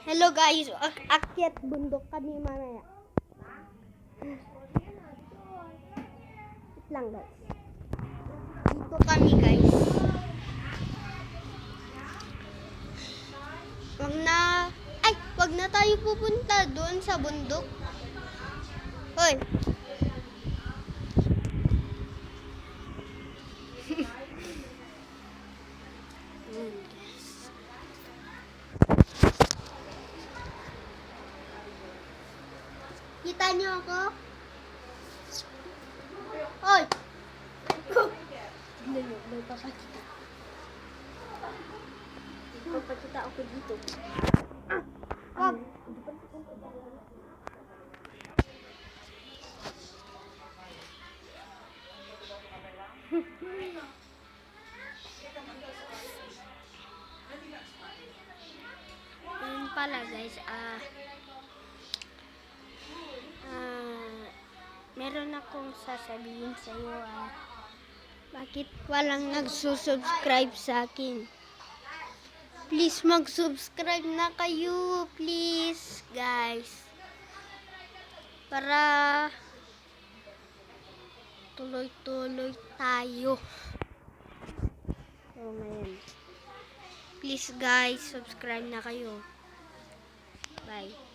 Hello guys, akyat bundok kami mamaya. Wait lang guys. Dito kami guys. Wag na tayo pupunta doon sa bundok. Hoy. Kita niyo ako? Hoy! May papakita. May papakita ako dito. Wag! Ayun pala guys, meron akong sasabihin sa iyo. Bakit walang nagsusubscribe sa akin? Please mag-subscribe na kayo, please guys. Para tuloy-tuloy tayo. So ngayon, please guys, subscribe na kayo. Bye.